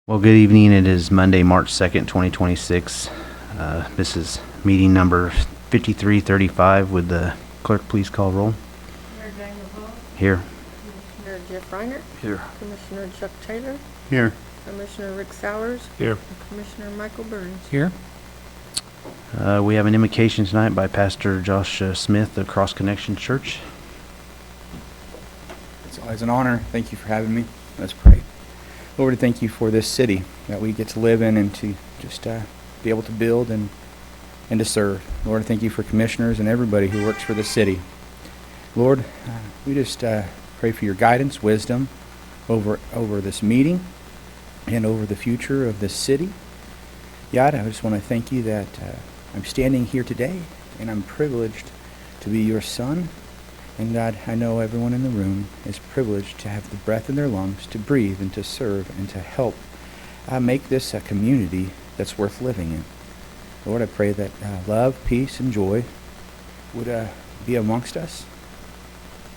Well, good evening. It is Monday, March 2nd, 2026. This is meeting number 5335. Would the clerk please call roll? Mayor Daniel Hall, Here. Commissioner Jeff Reiner, Here. Commissioner Chuck Taylor, Here. Commissioner Rick Sowers, Here. and Commissioner Michael Burns. Here. We have an invocation tonight by Pastor Josh Smith of Cross Connection Church. It's always an honor. Thank you for having me. Let's pray. Lord, thank you for this city that we get to live in and to just be able to build and to serve. Lord, thank you for commissioners and everybody who works for the city. Lord, we just pray for your guidance, wisdom over this meeting and over the future of this city. God, I just want to thank you that I'm standing here today and I'm privileged to be your son. And God, I know everyone in the room is privileged to have the breath in their lungs, to breathe and to serve and to help make this a community that's worth living in. Lord, I pray that love, peace, and joy would be amongst us.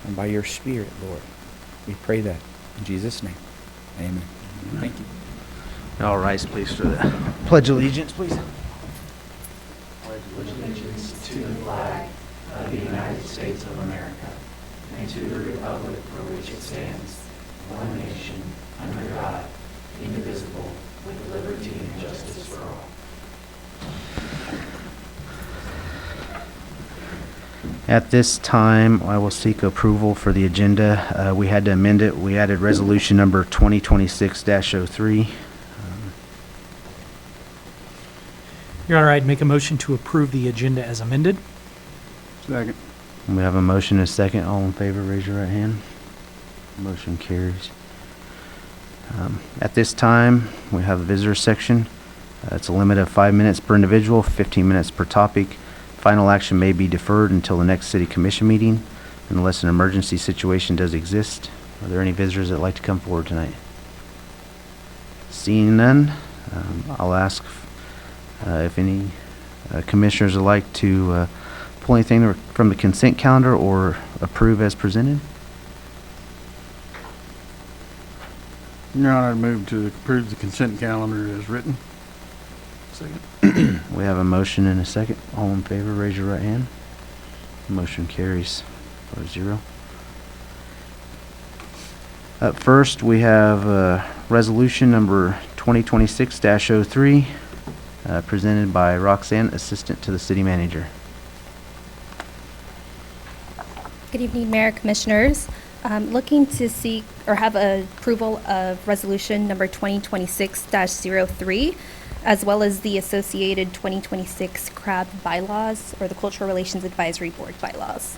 And by your Spirit, Lord, we pray that in Jesus' name. Amen. Thank you. All rise, please, for the Pledge of Allegiance, please. At this time, I will seek approval for the agenda. We had to amend it. We added resolution number 2026-03. Your Honor, I'd make a motion to approve the agenda as amended. Second. We have a motion and a second. All in favor, raise your right hand. Motion carries. At this time, we have a visitor section. It's a limit of 5 minutes per individual, 15 minutes per topic. Final action may be deferred until the next city commission meeting unless an emergency situation does exist. Are there any visitors that'd like to come forward tonight? Seeing none, I'll ask if any commissioners would like to pull anything from the consent calendar or approve as presented. Your Honor, I move to approve the consent calendar as written. Second. We have a motion and a second. All in favor, raise your right hand. Motion carries 4-0. Up first, we have resolution number 2026-03, presented by Roxanne, Assistant to the City Manager. Good evening, Mayor, Commissioners. Looking to seek or have approval of resolution number 2026-03, as well as the associated 2026 CRAB bylaws, or the Cultural Relations Advisory Board bylaws.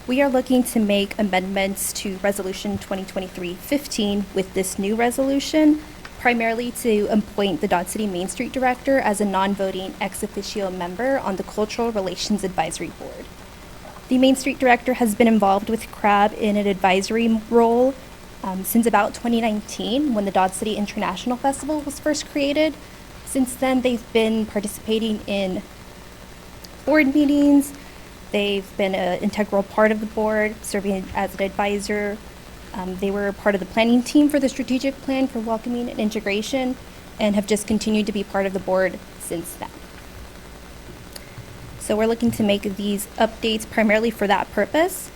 We are looking to make amendments to resolution 2023-15 with this new resolution, primarily to appoint the Dodge City Main Street Director as a non-voting ex officio member on the Cultural Relations Advisory Board. The Main Street Director has been involved with CRAB in an advisory role since about 2019, when the Dodge City International Festival was first created. Since then, they've been participating in board meetings. They've been an integral part of the board, serving as an advisor. They were part of the planning team for the strategic plan for welcoming and integration, and have just continued to be part of the board since then. So we're looking to make these updates primarily for that purpose.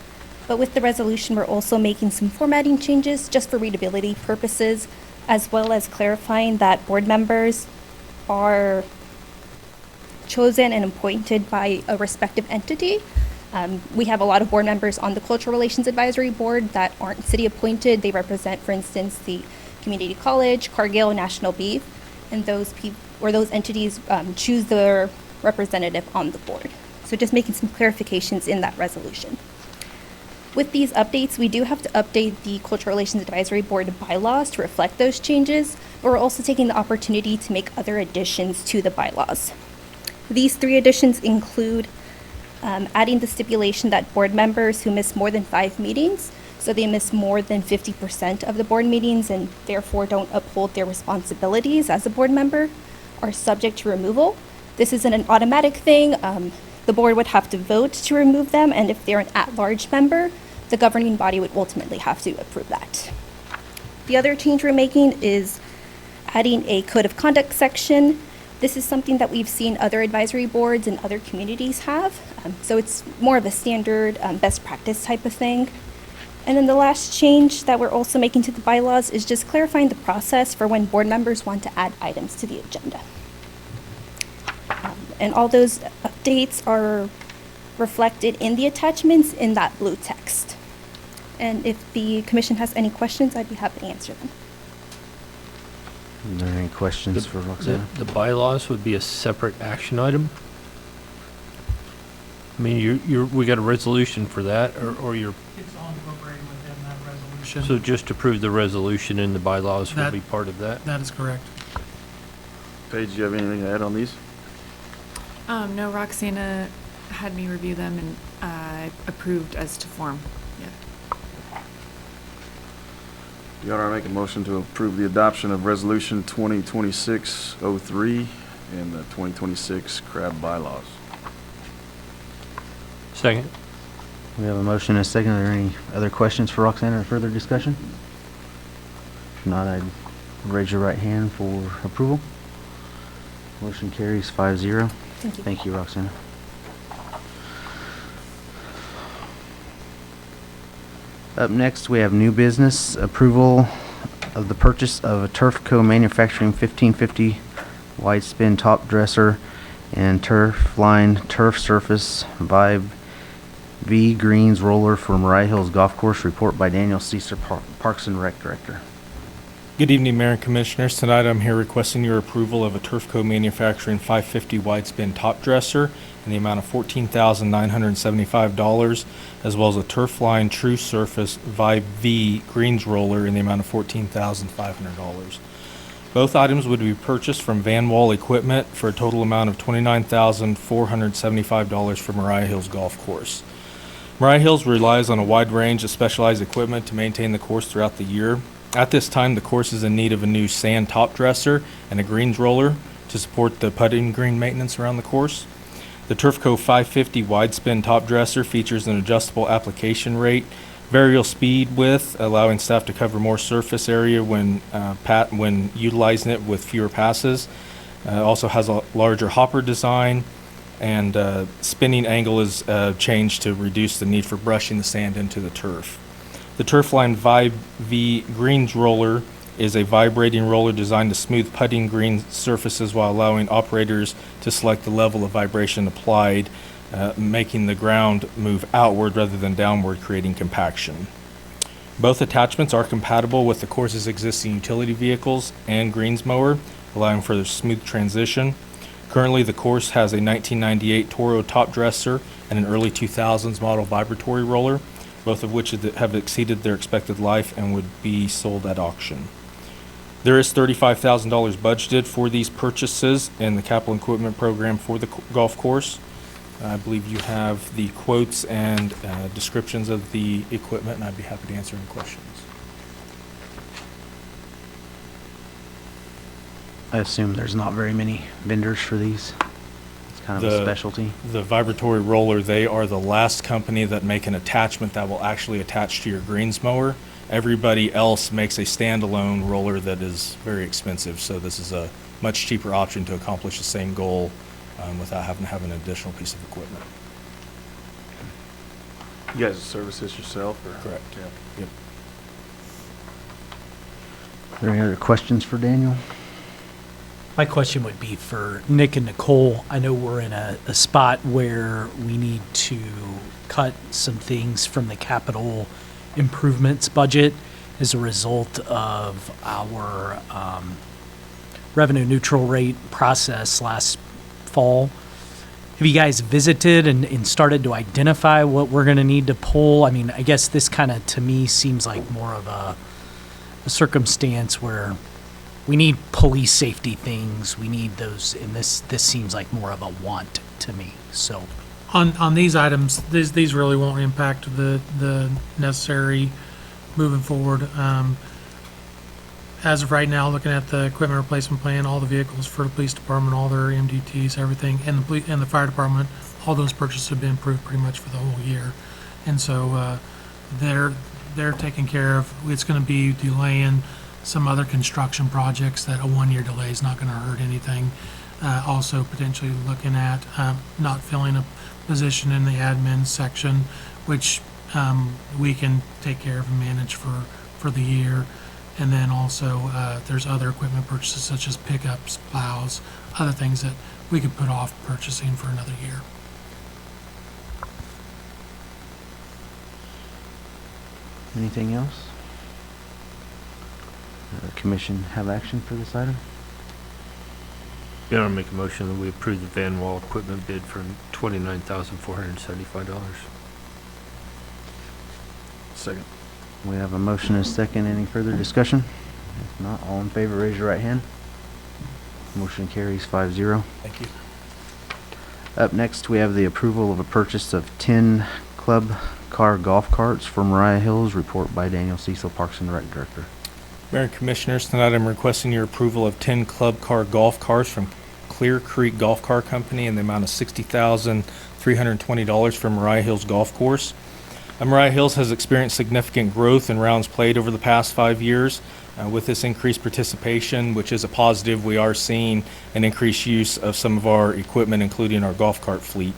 But with the resolution, we're also making some formatting changes just for readability purposes, as well as clarifying that board members are chosen and appointed by a respective entity. We have a lot of board members on the Cultural Relations Advisory Board that aren't city appointed. They represent, for instance, the Community College, Cargill, National Beef, and those entities choose their representative on the board. So just making some clarifications in that resolution. With these updates, we do have to update the Cultural Relations Advisory Board bylaws to reflect those changes, but we're also taking the opportunity to make other additions to the bylaws. These 3 additions include adding the stipulation that board members who miss more than 5 meetings, so they miss more than 50% of the board meetings and therefore don't uphold their responsibilities as a board member, are subject to removal. This isn't an automatic thing. The board would have to vote to remove them, and if they're an at-large member, the governing body would ultimately have to approve that. The other change we're making is adding a code of conduct section. This is something that we've seen other advisory boards and other communities have. So it's more of a standard best practice type of thing. And then the last change that we're also making to the bylaws is just clarifying the process for when board members want to add items to the agenda. And all those updates are reflected in the attachments in that blue text. And if the commission has any questions, I'd be happy to answer them. Are there any questions for Roxanna? The bylaws would be a separate action item? I mean, we got a resolution for that, or you're, It's all incorporated within that resolution. so just approve the resolution and the bylaws will be part of that? That is correct. Paige, do you have anything to add on these? No, Roxana had me review them and approved as to form. Yeah. Your Honor, I make a motion to approve the adoption of Resolution 2026-03 and the 2026 CRAB bylaws. Second? We have a motion and a second. Are there any other questions for Roxanna or further discussion? If not, I'd raise your right hand for approval. Motion carries 5-0. Thank you. Thank you, Roxanna. Up next, we have new business approval of the purchase of a Turfco Manufacturing 1550 wide spin top dresser and turf line turf surface Vibe V Greens roller for Mariah Hills Golf Course. Report by Daniel Caesar, Parks and Rec Director. Good evening, Mayor and Commissioners. Tonight I'm here requesting your approval of a Turfco Manufacturing 550 wide spin top dresser in the amount of $14,975, as well as a Turfline True Surface Vibe V Greens roller in the amount of $14,500. Both items would be purchased from Van Wall Equipment for a total amount of $29,475 for Mariah Hills Golf Course. Mariah Hills relies on a wide range of specialized equipment to maintain the course throughout the year. At this time, the course is in need of a new sand top dresser and a greens roller to support the putting green maintenance around the course. The Turfco 550 wide spin top dresser features an adjustable application rate, variable speed width, allowing staff to cover more surface area when utilizing it with fewer passes. Also has a larger hopper design, and spinning angle is changed to reduce the need for brushing the sand into the turf. The Turfline Vibe V Greens roller is a vibrating roller designed to smooth putting green surfaces while allowing operators to select the level of vibration applied, making the ground move outward rather than downward, creating compaction. Both attachments are compatible with the course's existing utility vehicles and greens mower, allowing for a smooth transition. Currently, the course has a 1998 Toro top dresser and an early 2000s model vibratory roller, both of which have exceeded their expected life and would be sold at auction. There is $35,000 budgeted for these purchases in the capital equipment program for the golf course. I believe you have the quotes and descriptions of the equipment, and I'd be happy to answer any questions. I assume there's not very many vendors for these. It's kind of a specialty. The vibratory roller, they are the last company that make an attachment that will actually attach to your greens mower. Everybody else makes a standalone roller that is very expensive, so this is a much cheaper option to accomplish the same goal without having to have an additional piece of equipment. You guys service this yourself, or? Correct. Yeah. Yep. Are there any other questions for Daniel? My question would be for Nick and Nicole. I know we're in a spot where we need to cut some things from the capital improvements budget as a result of our revenue neutral rate process last fall. Have you guys visited and started to identify what we're going to need to pull? I mean, I guess this kind of, to me, seems like more of a circumstance where we need police safety things. We need those, and this seems like more of a want to me. So, On these items, these really won't impact the necessary moving forward. As of right now, looking at the equipment replacement plan, all the vehicles for the police department, all their MDTs, everything, and the fire department, all those purchases have been approved pretty much for the whole year. And so they're taken care of. It's going to be delaying some other construction projects that a one-year delay is not going to hurt anything. Also potentially looking at not filling a position in the admin section, which we can take care of and manage for the year. And then also there's other equipment purchases such as pickups, plows, other things that we could put off purchasing for another year. Anything else? Commission have action for this item? Yeah, I'll make a motion that we approve the van wall equipment bid for $29,475. Second. We have a motion and a second. Any further discussion? If not, all in favor, raise your right hand. Motion carries 5-0. Thank you. Up next, we have the approval of a purchase of 10 club car golf carts for Mariah Hills. Report by Daniel Cecil, Parks and Rec Director. Mayor and Commissioners, tonight I'm requesting your approval of 10 club car golf cars from Clear Creek Golf Car Company in the amount of $60,320 for Mariah Hills Golf Course. Mariah Hills has experienced significant growth in rounds played over the past 5 years. With this increased participation, which is a positive, we are seeing an increased use of some of our equipment, including our golf cart fleet.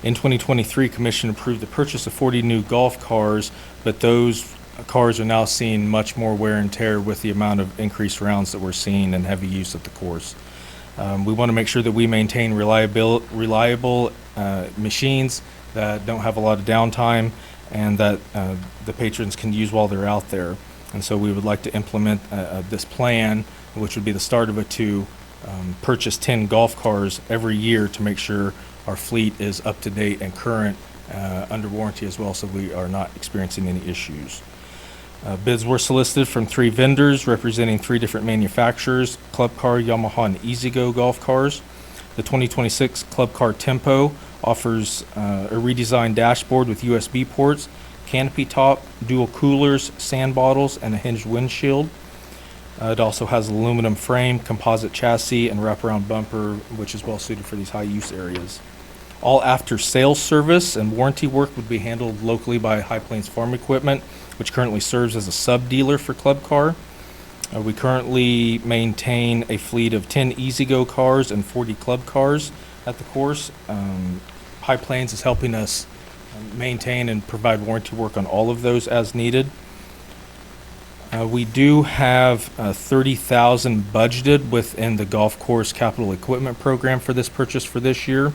In 2023, Commission approved the purchase of 40 new golf cars, but those cars are now seeing much more wear and tear with the amount of increased rounds that we're seeing and heavy use at the course. We want to make sure that we maintain reliable machines that don't have a lot of downtime and that the patrons can use while they're out there. And so we would like to implement this plan, which would be the start of it, to purchase 10 golf cars every year to make sure our fleet is up to date and current, under warranty as well, so we are not experiencing any issues. Bids were solicited from 3 vendors representing 3 different manufacturers: Club Car, Yamaha, and E-Z-GO golf cars. The 2026 Club Car Tempo offers a redesigned dashboard with USB ports, canopy top, dual coolers, sand bottles, and a hinged windshield. It also has aluminum frame, composite chassis, and wraparound bumper, which is well suited for these high use areas. All after-sales service and warranty work would be handled locally by High Plains Farm Equipment, which currently serves as a sub-dealer for Club Car. We currently maintain a fleet of 10 E-Z-GO cars and 40 Club cars at the course. High Plains is helping us maintain and provide warranty work on all of those as needed. We do have $30,000 budgeted within the golf course capital equipment program for this purchase for this year.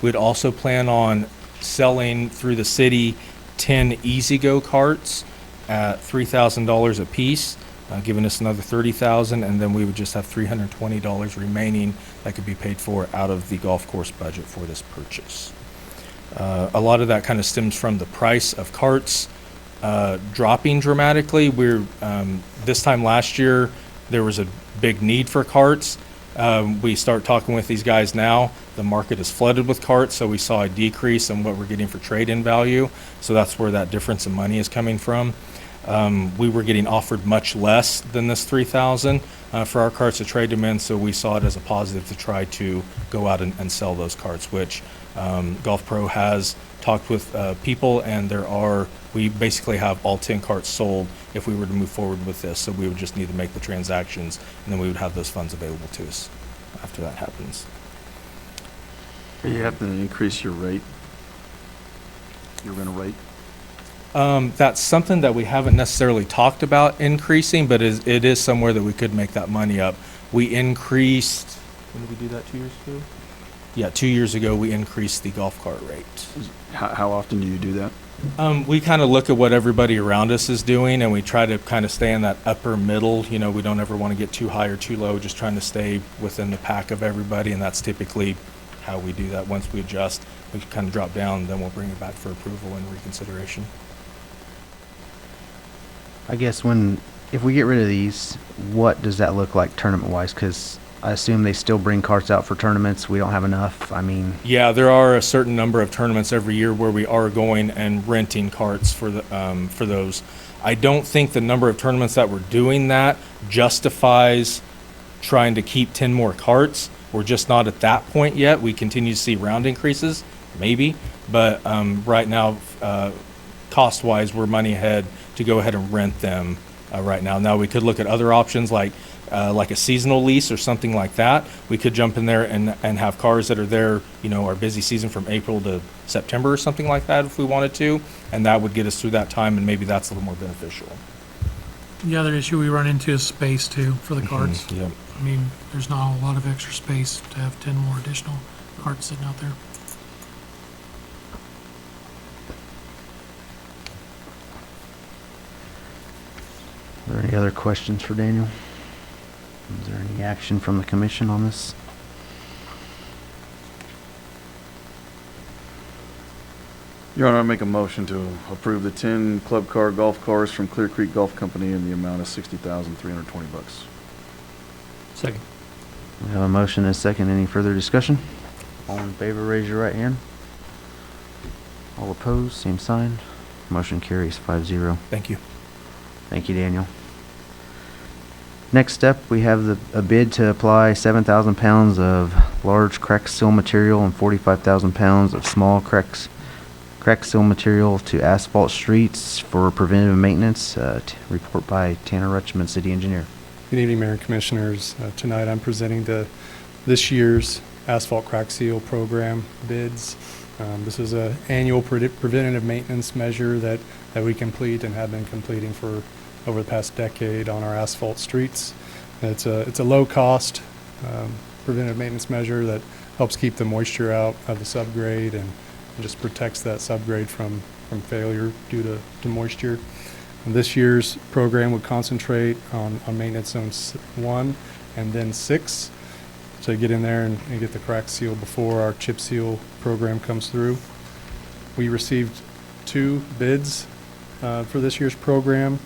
We'd also plan on selling through the city 10 E-Z-GO carts at $3,000 a piece, giving us another $30,000, and then we would just have $320 remaining that could be paid for out of the golf course budget for this purchase. A lot of that kind of stems from the price of carts dropping dramatically. This time last year, there was a big need for carts. We start talking with these guys now. The market is flooded with carts, so we saw a decrease in what we're getting for trade-in value. So that's where that difference in money is coming from. We were getting offered much less than this $3,000 for our carts to trade them in, so we saw it as a positive to try to go out and sell those carts, which Golf Pro has talked with people, and we basically have all 10 carts sold if we were to move forward with this. So we would just need to make the transactions, and then we would have those funds available to us after that happens. You have to increase your rate, your rental rate. That's something that we haven't necessarily talked about increasing, but it is somewhere that we could make that money up. We increased, when did we do that, 2 years ago? Yeah, 2 years ago we increased the golf cart rate. How often do you do that? We kind of look at what everybody around us is doing, and we try to kind of stay in that upper middle. You know, we don't ever want to get too high or too low, just trying to stay within the pack of everybody, and that's typically how we do that. Once we adjust, we kind of drop down, then we'll bring it back for approval and reconsideration. I guess if we get rid of these, what does that look like tournament-wise? Because I assume they still bring carts out for tournaments. We don't have enough. I mean, yeah, there are a certain number of tournaments every year where we are going and renting carts for those. I don't think the number of tournaments that we're doing that justifies trying to keep 10 more carts. We're just not at that point yet. We continue to see round increases, maybe, but right now, cost-wise, we're money ahead to go ahead and rent them right now. Now, we could look at other options like a seasonal lease or something like that. We could jump in there and have cars that are there, our busy season from April to September or something like that if we wanted to, and that would get us through that time, and maybe that's a little more beneficial. The other issue we run into is space too for the carts. Yep. I mean, there's not a lot of extra space to have 10 more additional carts sitting out there. Are there any other questions for Daniel? Is there any action from the commission on this? Your Honor, I make a motion to approve the 10 club car golf cars from Clear Creek Golf Company in the amount of $60,320. Second. We have a motion and a second. Any further discussion? All in favor, raise your right hand. All opposed, same sign. Motion carries 5-0. Thank you. Thank you, Daniel. Next up, we have a bid to apply 7,000 pounds of large crack seal material and 45,000 pounds of small crack seal material to asphalt streets for preventative maintenance. Report by Tanner Rutschman, City Engineer. Good evening, Mayor and Commissioners. Tonight I'm presenting this year's asphalt crack seal program bids. This is an annual preventative maintenance measure that we complete and have been completing for over the past decade on our asphalt streets. It's a low-cost preventative maintenance measure that helps keep the moisture out of the subgrade and just protects that subgrade from failure due to moisture. And this year's program would concentrate on maintenance zones 1 and then 6 to get in there and get the crack seal before our chip seal program comes through. We received 2 bids for this year's program.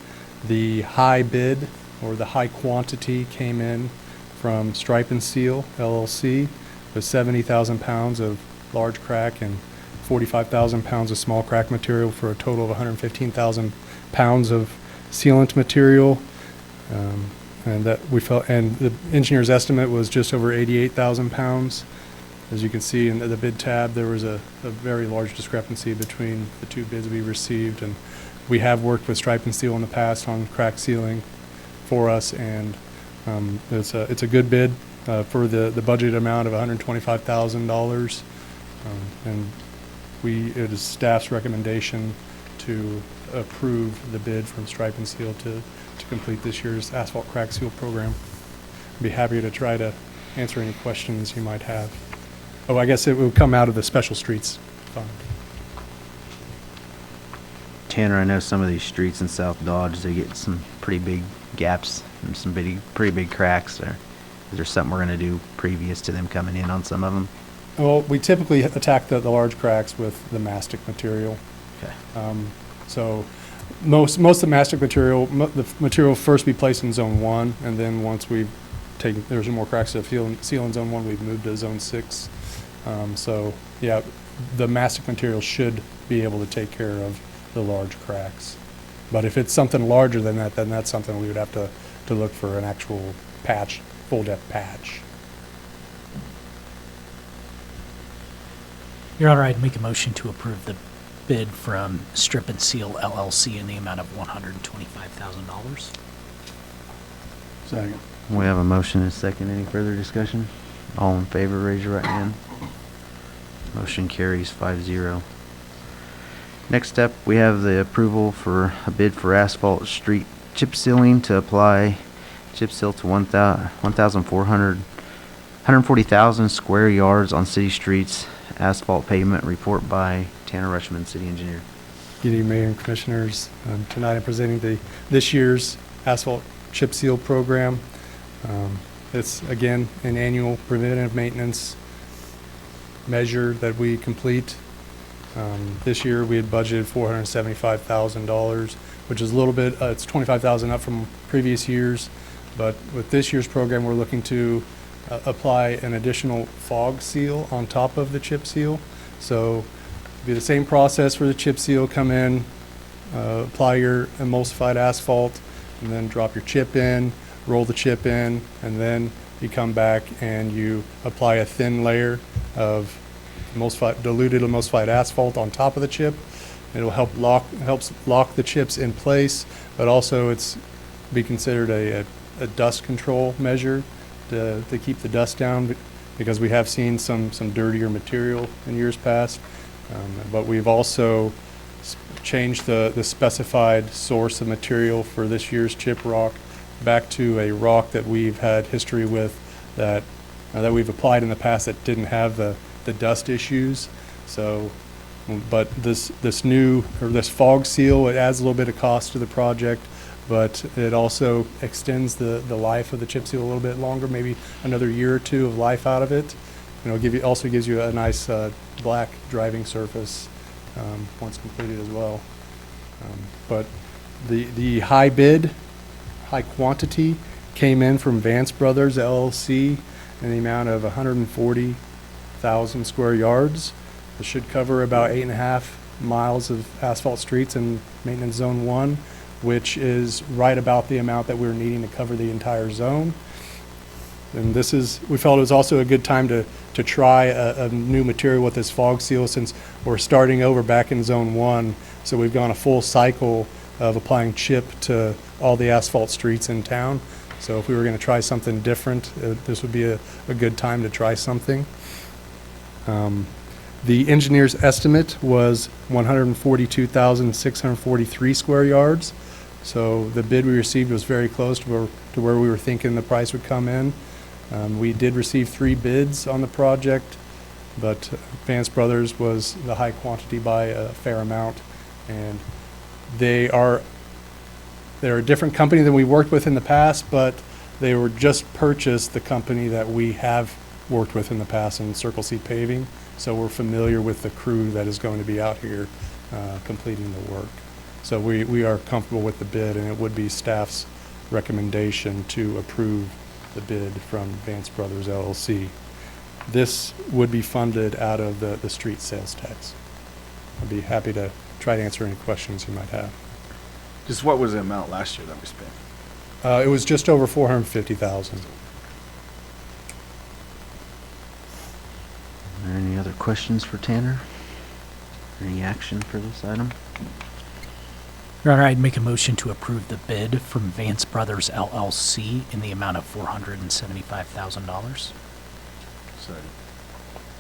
The high bid, or the high quantity, came in from Stripe and Seal LLC with 70,000 pounds of large crack and 45,000 pounds of small crack material for a total of 115,000 pounds of sealant material. And the engineer's estimate was just over 88,000 pounds. As you can see in the bid tab, there was a very large discrepancy between the 2 bids we received, and we have worked with Stripe and Seal in the past on crack sealing for us, and it's a good bid for the budgeted amount of $125,000. And it is staff's recommendation to approve the bid from Stripe and Seal to complete this year's asphalt crack seal program. I'd be happy to try to answer any questions you might have. Oh, I guess it will come out of the special streets fund. Tanner, I know some of these streets in South Dodge, they get some pretty big gaps and some pretty big cracks there. Is there something we're going to do previous to them coming in on some of them? Well, we typically attack the large cracks with the mastic material. Okay. So most of the mastic material, the material will first be placed in zone 1, and then once we've taken, there's more cracks to seal in zone 1, we've moved to zone 6. So yeah, the mastic material should be able to take care of the large cracks. But if it's something larger than that, then that's something we would have to look for an actual patch, full depth patch. Your Honor, I'd make a motion to approve the bid from Strip and Seal LLC in the amount of $125,000. Second. We have a motion and a second. Any further discussion? All in favor, raise your right hand. Motion carries 5-0. Next up, we have the approval for a bid for asphalt street chip sealing to apply chip seal to 140,000 square yards on city streets. Asphalt pavement. Report by Tanner Rutschman, City Engineer. Good evening, Mayor and Commissioners. Tonight I'm presenting this year's asphalt chip seal program. It's, again, an annual preventative maintenance measure that we complete. This year we had budgeted $475,000, which is a little bit, it's $25,000 up from previous years. But with this year's program, we're looking to apply an additional fog seal on top of the chip seal. So it'll be the same process for the chip seal. Come in, apply your emulsified asphalt, and then drop your chip in, roll the chip in, and then you come back and you apply a thin layer of diluted emulsified asphalt on top of the chip. It'll helps lock the chips in place, but also it's be considered a dust control measure to keep the dust down, because we have seen some dirtier material in years past. But we've also changed the specified source of material for this year's chip rock back to a rock that we've had history with, that we've applied in the past, that didn't have the dust issues. So, but this fog seal, it adds a little bit of cost to the project, but it also extends the life of the chip seal a little bit longer, maybe another year or two of life out of it. Also gives you a nice black driving surface once completed as well. But the high quantity came in from Vance Brothers LLC in the amount of 140,000 square yards. It should cover about 8.5 miles of asphalt streets in Maintenance Zone 1, which is right about the amount that we're needing to cover the entire zone. And we felt it was also a good time to try a new material with this fog seal, since we're starting over back in Zone 1. So we've gone a full cycle of applying chip to all the asphalt streets in town. So if we were going to try something different, this would be a good time to try something. The engineer's estimate was 142,643 square yards. So the bid we received was very close to where we were thinking the price would come in. We did receive 3 bids on the project, but Vance Brothers was the high quantity by a fair amount, and they're a different company than we worked with in the past, but they were just purchased the company that we have worked with in the past in Circle C Paving, so we're familiar with the crew that is going to be out here completing the work. So we are comfortable with the bid, and it would be staff's recommendation to approve the bid from Vance Brothers LLC. This would be funded out of the street sales tax. I'd be happy to try to answer any questions you might have. Just what was the amount last year that we spent? It was just over 450,000. Are there any other questions for Tanner? Any action for this item? Your Honor, I'd make a motion to approve the bid from Vance Brothers LLC in the amount of $475,000. Second.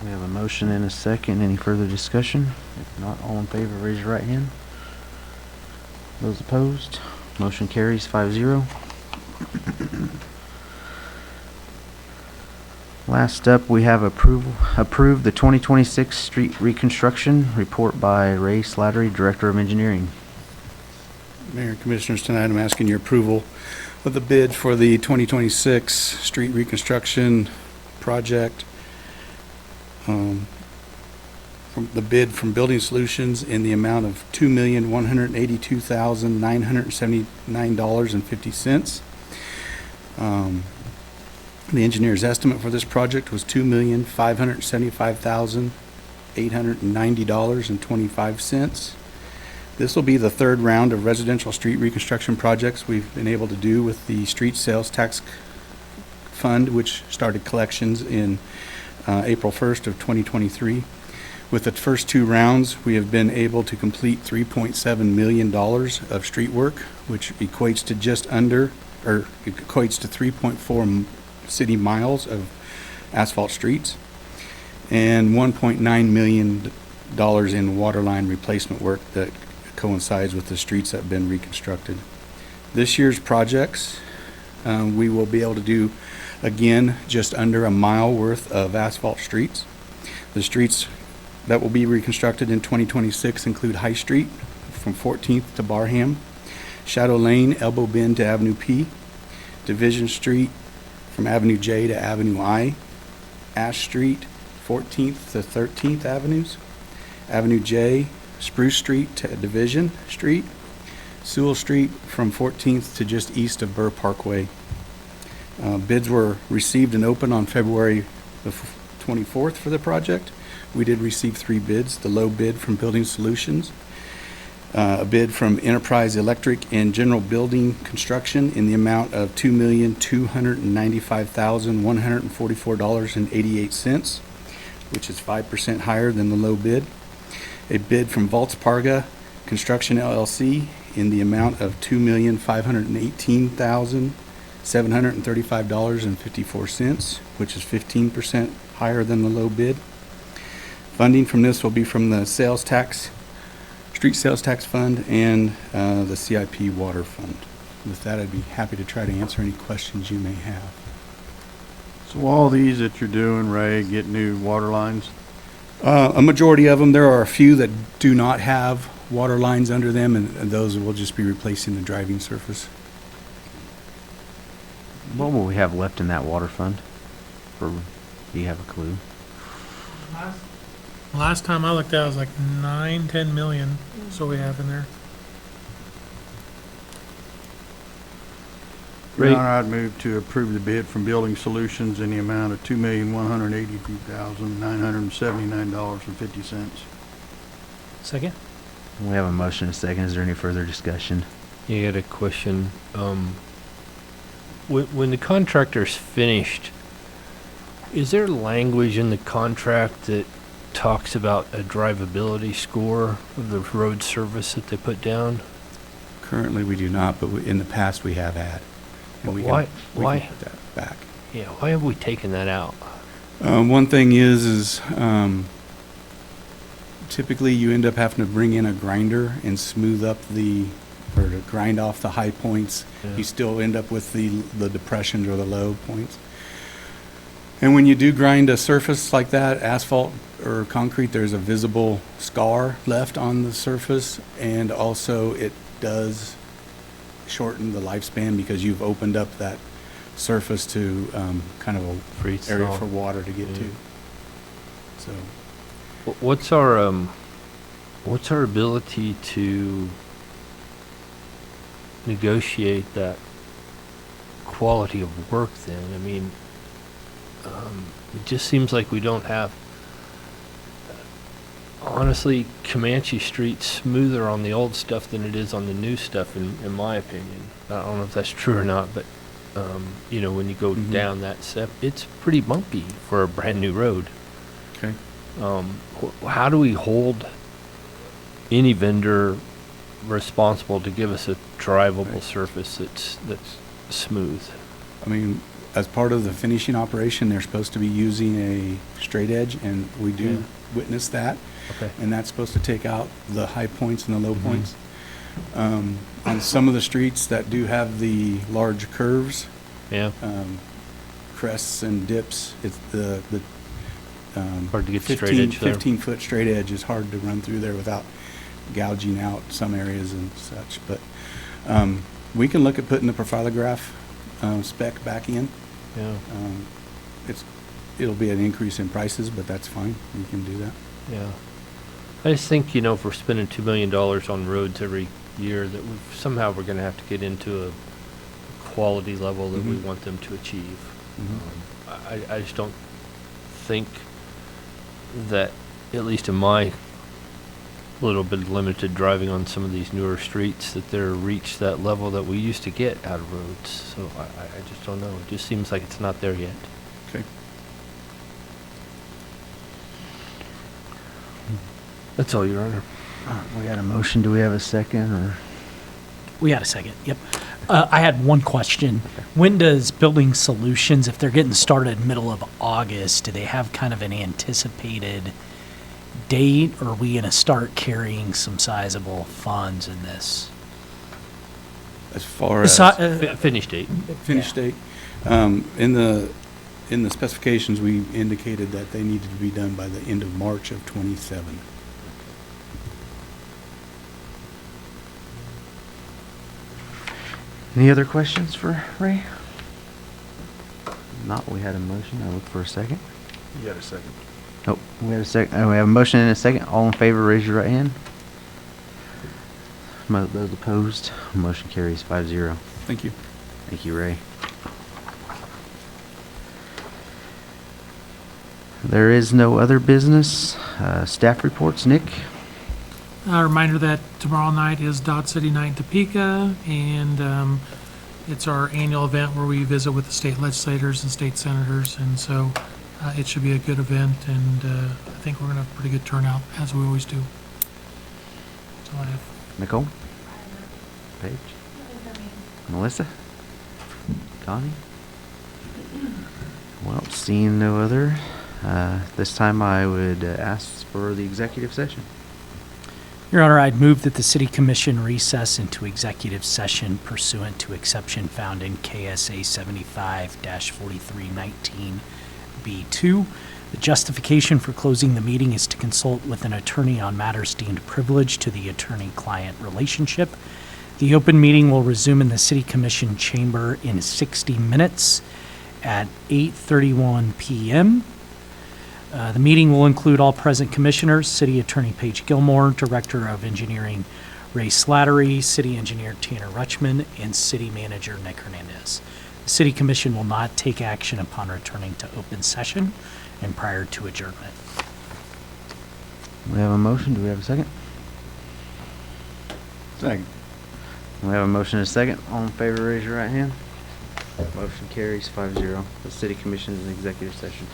We have a motion and a second. Any further discussion? If not, all in favor, raise your right hand. Those opposed? Motion carries 5-0. Last up, we have approved the 2026 street reconstruction report by Ray Slattery, Director of Engineering. Mayor and Commissioners, tonight I'm asking your approval of the bid for the 2026 street reconstruction project. From the bid from Building Solutions in the amount of $2,182,979.50. The engineer's estimate for this project was $2,575,890.25. This will be the third round of residential street reconstruction projects we've been able to do with the street sales tax fund, which started collections in April 1st of 2023. With the first 2 rounds, we have been able to complete $3.7 million of street work, which equates to equates to 3.4 city miles of asphalt streets, and $1.9 million in waterline replacement work that coincides with the streets that have been reconstructed. This year's projects, we will be able to do, again, just under a mile worth of asphalt streets. The streets that will be reconstructed in 2026 include High Street from 14th to Barham, Shadow Lane, Elbow Bend to Avenue P, Division Street from Avenue J to Avenue I, Ash Street, 14th to 13th Avenues, Avenue J, Spruce Street to Division Street, Sewell Street from 14th to just east of Burr Parkway. Bids were received and opened on February the 24th for the project. We did receive 3 bids. The low bid from Building Solutions, a bid from Enterprise Electric and General Building Construction in the amount of $2,295,144.88, which is 5% higher than the low bid. A bid from Volts Parga Construction LLC in the amount of $2,518,735.54, which is 15% higher than the low bid. Funding from this will be from the sales tax, street sales tax fund, and the CIP water fund. With that, I'd be happy to try to answer any questions you may have. So all these that you're doing, Ray, get new water lines? A majority of them. There are a few that do not have water lines under them, and those will just be replacing the driving surface. What will we have left in that water fund? Do you have a clue? Last time I looked at it was like 9-10 million, so we have in there. Your Honor, I'd move to approve the bid from Building Solutions in the amount of $2,182,979.50. Second? We have a motion and a second. Is there any further discussion? You had a question. When the contractor's finished, is there language in the contract that talks about a drivability score of the road surface that they put down? Currently, we do not, but in the past, we have had. And we Why? can put that back. Yeah, why have we taken that out? One thing is typically you end up having to bring in a grinder and smooth up or to grind off the high points. Yeah. You still end up with the depressions or the low points. And when you do grind a surface like that, asphalt or concrete, there's a visible scar left on the surface, and also it does shorten the lifespan because you've opened up that surface to kind of a Freeze area thaw. for water to get to. So What's our ability to negotiate that quality of work then? I mean, it just seems like we don't have. Honestly, Comanche Street's smoother on the old stuff than it is on the new stuff, in my opinion. I don't know if that's true or not, but when you go down that step, it's pretty bumpy for a brand new road. okay. How do we hold any vendor responsible to give us a drivable surface that's smooth? I mean, as part of the finishing operation, they're supposed to be using a straight edge, and we do witness that. Okay. And that's supposed to take out the high points and the low points. On some of the streets that do have the large curves, Yeah. crests and dips, it's the Hard to get the straight edge there. 15-foot straight edge is hard to run through there without gouging out some areas and such. But we can look at putting the profilograph spec back in. Yeah. It'll be an increase in prices, but that's fine. We can do that. Yeah. I just think, if we're spending $2 million on roads every year, that somehow we're going to have to get into a quality level that we want them to achieve. I just don't think that, at least in my little bit limited driving on some of these newer streets, that they're reached that level that we used to get out of roads. So I just don't know. It just seems like it's not there yet. Okay. That's all, Your Honor. We got a motion. Do we have a second? Or We had a second, yep. I had one question. When does Building Solutions, if they're getting started middle of August, do they have kind of an anticipated date, or are we going to start carrying some sizable funds in this? As far as Finish date. finish date, in the specifications, we indicated that they needed to be done by the end of March of '27. any other questions for Ray? Not. We had a motion. I look for a second. You got a second. Nope. We had a second. We have a motion and a second. All in favor, raise your right hand. Those opposed, motion carries 5-0. Thank you. Thank you, Ray. There is no other business. Staff reports, Nick? A reminder that tomorrow night is Dodge City Night in Topeka, and it's our annual event where we visit with the state legislators and state senators, and so it should be a good event, and I think we're going to have a pretty good turnout, as we always do. That's all I have. Nicole? Paige? Melissa? Connie? Well, seeing no other, this time I would ask for the executive session. Your Honor, I'd move that the City Commission recess into executive session pursuant to exception found in KSA 75-4319B2. The justification for closing the meeting is to consult with an attorney on matters deemed privileged to the attorney-client relationship. The open meeting will resume in the City Commission chamber in 60 minutes at 8:31 p.m. The meeting will include all present commissioners, City Attorney Paige Gilmore, Director of Engineering Ray Slattery, City Engineer Tanner Rutschman, and City Manager Nick Hernandez. The City Commission will not take action upon returning to open session and prior to adjournment. We have a motion. Do we have a second? Second. We have a motion and a second. All in favor, raise your right hand. Motion carries 5-0. The City Commission is in executive session.